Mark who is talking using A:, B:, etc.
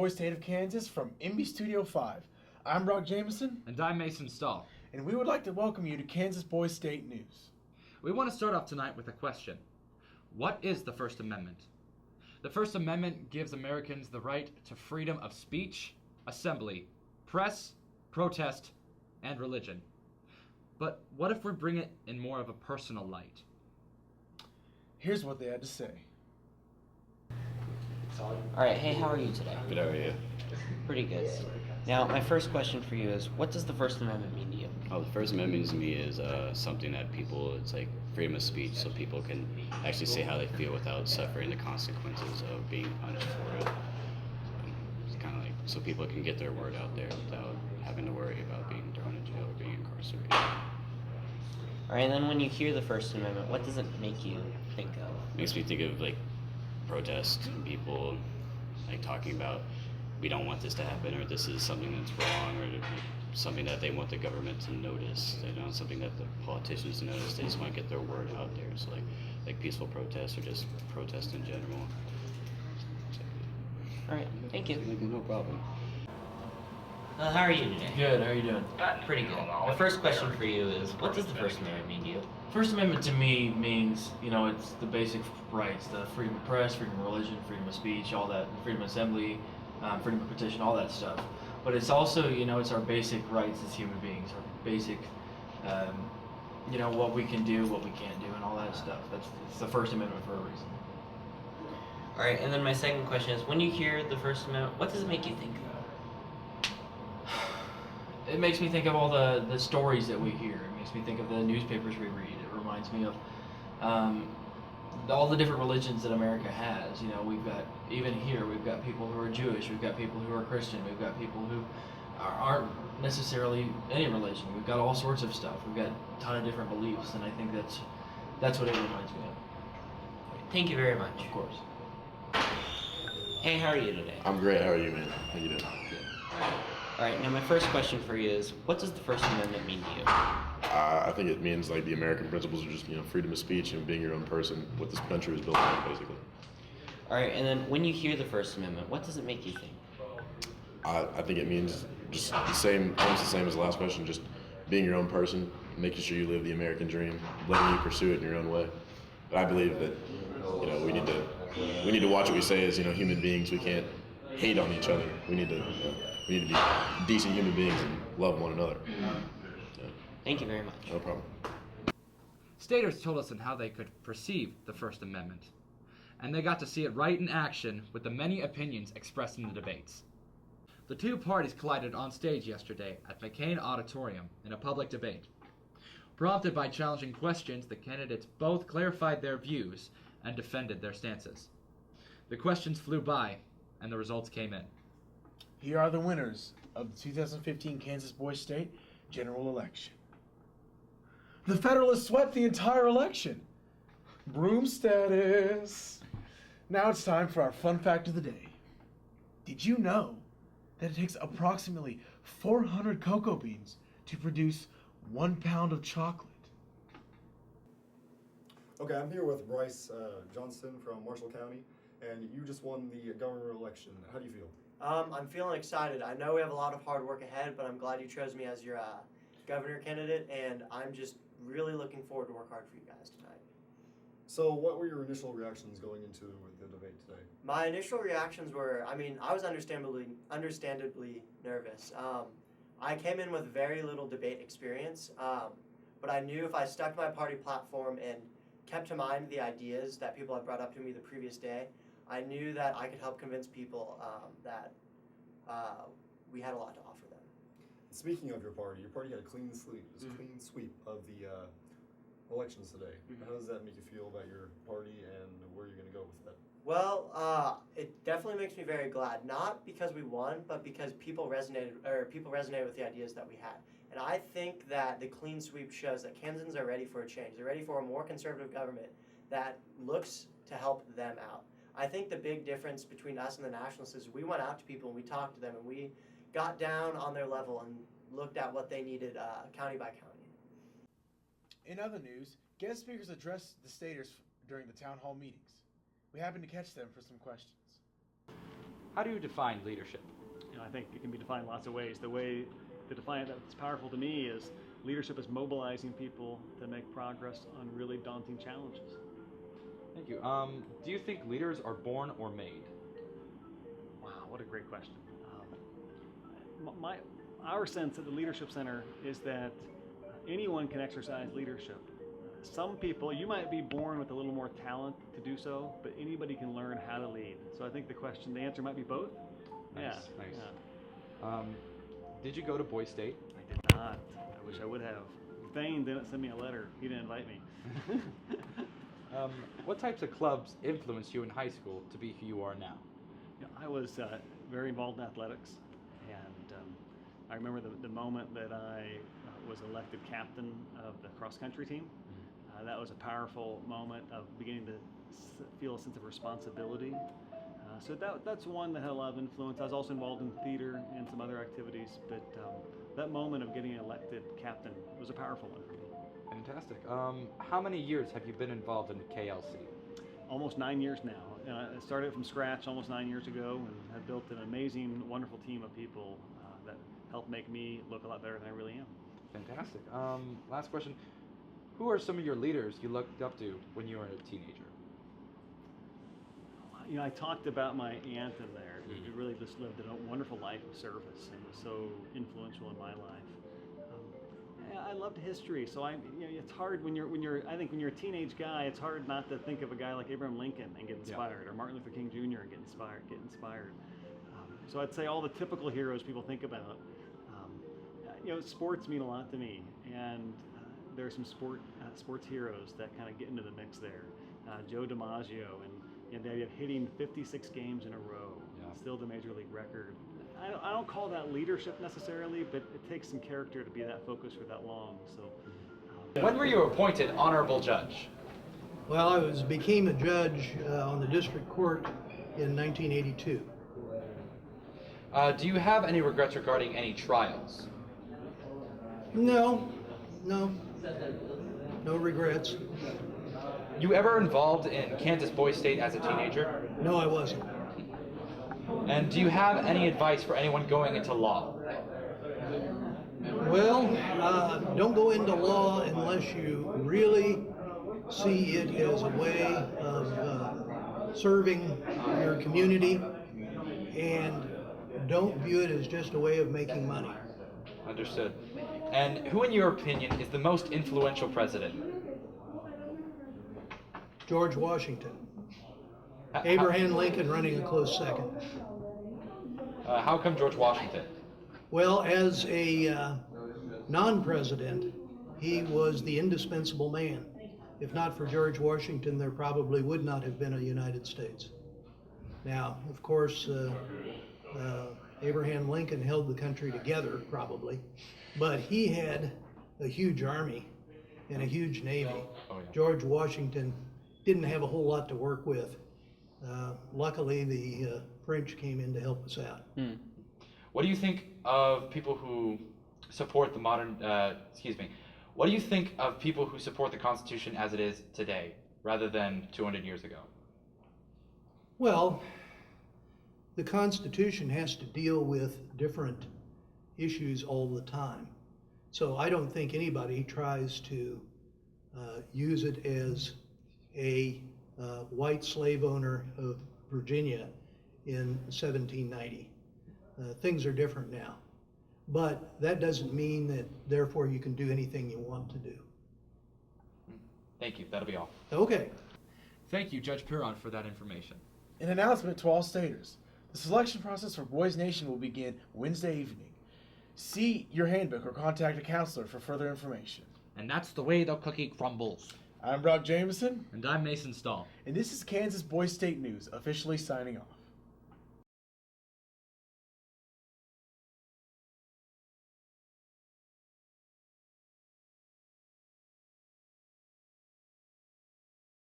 A: Boys State of Kansas from MB Studio 5. I'm Brock Jameson.
B: And I'm Mason Stahl.
A: And we would like to welcome you to Kansas Boys State News.
B: We want to start off tonight with a question. What is the First Amendment? The First Amendment gives Americans the right to freedom of speech, assembly, press, protest, and religion. But what if we bring it in more of a personal light?
A: Here's what they had to say.
C: Alright, hey, how are you today?
D: Good, how are you?
C: Pretty good. Now, my first question for you is, what does the First Amendment mean to you?
D: Oh, the First Amendment to me is something that people, it's like freedom of speech, so people can actually say how they feel without suffering the consequences of being punished for it. It's kind of like, so people can get their word out there without having to worry about being thrown in jail or being incarcerated.
C: Alright, and then when you hear the First Amendment, what does it make you think of?
D: Makes me think of like protest and people like talking about we don't want this to happen, or this is something that's wrong, or something that they want the government to notice. They don't something that the politicians notice. They just want to get their word out there. So like peaceful protests or just protest in general.
C: Alright, thank you.
D: No problem.
C: How are you today?
E: Good, how are you doing?
C: Pretty good. My first question for you is, what does the First Amendment mean to you?
E: First Amendment to me means, it's the basic rights, the freedom of press, freedom of religion, freedom of speech, all that, freedom of assembly, freedom of petition, all that stuff. But it's also, it's our basic rights as human beings, our basic, what we can do, what we can't do, and all that stuff. It's the First Amendment for a reason.
C: Alright, and then my second question is, when you hear the First Amendment, what does it make you think of?
E: It makes me think of all the stories that we hear. It makes me think of the newspapers we read. It reminds me of all the different religions that America has. We've got, even here, we've got people who are Jewish, we've got people who are Christian, we've got people who aren't necessarily any religion. We've got all sorts of stuff. We've got a ton of different beliefs, and I think that's what it reminds me of.
C: Thank you very much.
E: Of course.
C: Hey, how are you today?
F: I'm great. How are you, man? How you doing?
C: Alright, now my first question for you is, what does the First Amendment mean to you?
F: I think it means like the American principles are just freedom of speech and being your own person. What this country is built on, basically.
C: Alright, and then when you hear the First Amendment, what does it make you think?
F: I think it means just the same, almost the same as the last question. Just being your own person, making sure you live the American dream, letting you pursue it in your own way. But I believe that we need to watch what we say as human beings. We can't hate on each other. We need to be decent human beings and love one another. Yeah.
C: Thank you very much.
F: No problem.
B: Staters told us on how they could perceive the First Amendment, and they got to see it right in action with the many opinions expressed in the debates. The two parties collided on stage yesterday at McCain Auditorium in a public debate. Prompted by challenging questions, the candidates both clarified their views and defended their stances. The questions flew by, and the results came in.
A: Here are the winners of the 2015 Kansas Boys State general election. The Federalists swept the entire election. Broom status. Now it's time for our fun fact of the day. Did you know that it takes approximately 400 cocoa beans to produce 1 pound of chocolate?
G: Okay, I'm here with Bryce Johnson from Marshall County, and you just won the governor election. How do you feel?
H: I'm feeling excited. I know we have a lot of hard work ahead, but I'm glad you chose me as your governor candidate, and I'm just really looking forward to work hard for you guys tonight.
G: So what were your initial reactions going into the debate today?
H: My initial reactions were, I was understandably nervous. I came in with very little debate experience, but I knew if I stuck to my party platform and kept to mind the ideas that people had brought up to me the previous day, I knew that I could help convince people that we had a lot to offer them.
G: Speaking of your party had a clean sweep of the elections today.
H: Mm-hmm.
G: How does that make you feel about your party and where you're going to go with that?
H: Well, it definitely makes me very glad. Not because we won, but because people resonated with the ideas that we had. And I think that the clean sweep shows that Kansans are ready for a change. They're ready for a more conservative government that looks to help them out. I think the big difference between us and the Nationalists is we went out to people and we talked to them and we got down on their level and looked at what they needed county by county.
A: In other news, guest speakers addressed the staters during the town hall meetings. We happened to catch them for some questions.
B: How do you define leadership?
I: I think it can be defined lots of ways. The way to define it that's powerful to me is leadership is mobilizing people to make progress on really daunting challenges.
B: Thank you. Do you think leaders are born or made?
I: Wow, what a great question. Our sense at the Leadership Center is that anyone can exercise leadership. Some people, you might be born with a little more talent to do so, but anybody can learn how to lead. So I think the answer might be both.
B: Nice.
I: Yeah.
B: Did you go to Boise State?
I: I did not. I wish I would have. Thane didn't send me a letter. He didn't invite me.
B: What types of clubs influenced you in high school to be who you are now?
I: I was very involved in athletics, and I remember the moment that I was elected captain of the cross-country team. That was a powerful moment of beginning to feel a sense of responsibility. So that's one that had a lot of influence. I was also involved in theater and some other activities, but that moment of getting elected captain was a powerful one for me.
B: Fantastic. How many years have you been involved in KLC?
I: Almost 9 years now. I started from scratch almost 9 years ago and have built an amazing, wonderful team of people that help make me look a lot better than I really am.
B: Fantastic. Last question. Who are some of your leaders you looked up to when you were a teenager?
I: I talked about my aunt in there. Who really just lived a wonderful life of service and was so influential in my life. I loved history, so it's hard when you're a teenage guy, it's hard not to think of a guy like Abraham Lincoln and get inspired, or Martin Luther King Jr. and get inspired. So I'd say all the typical heroes people think about. Sports mean a lot to me, and there are some sports heroes that kind of get into the mix there. Joe DiMaggio and the idea of hitting 56 games in a row, still the major league record. I don't call that leadership necessarily, but it takes some character to be that focused for that long. So,
B: when were you appointed honorable judge?
J: Well, I became a judge on the district court in 1982.
B: Do you have any regrets regarding any trials?
J: No regrets.
B: You ever involved in Kansas Boys State as a teenager?
J: No, I wasn't.
B: And do you have any advice for anyone going into law?
J: Well, don't go into law unless you really see it as a way of serving your community, and don't view it as just a way of making money.
B: Understood. And who, in your opinion, is the most influential president?
J: George Washington. Abraham Lincoln running a close second.
B: How come George Washington?
J: Well, as a non-president, he was the indispensable man. If not for George Washington, there probably would not have been a United States. Now, of course, Abraham Lincoln held the country together, probably, but he had a huge army and a huge navy.
B: Oh, yeah.
J: George Washington didn't have a whole lot to work with. Luckily, the French came in to help us out.
B: What do you think of people who support the what do you think of people who support the Constitution as it is today, rather than 200 years ago?
J: Well, the Constitution has to deal with different issues all the time. So I don't think anybody tries to use it as a white slave owner of Virginia in 1790. Things are different now. But that doesn't mean that therefore you can do anything you want to do.
B: Thank you. That'll be all.
J: Okay.
B: Thank you, Judge Piron, for that information.
A: An announcement to all staters. The selection process for Boys Nation will begin Wednesday evening. See your handbook or contact a counselor for further information.
B: And that's the way the cookie crumbles.
A: I'm Brock Jameson.
B: And I'm Mason Stahl.
A: And this is Kansas Boys State News, officially signing off.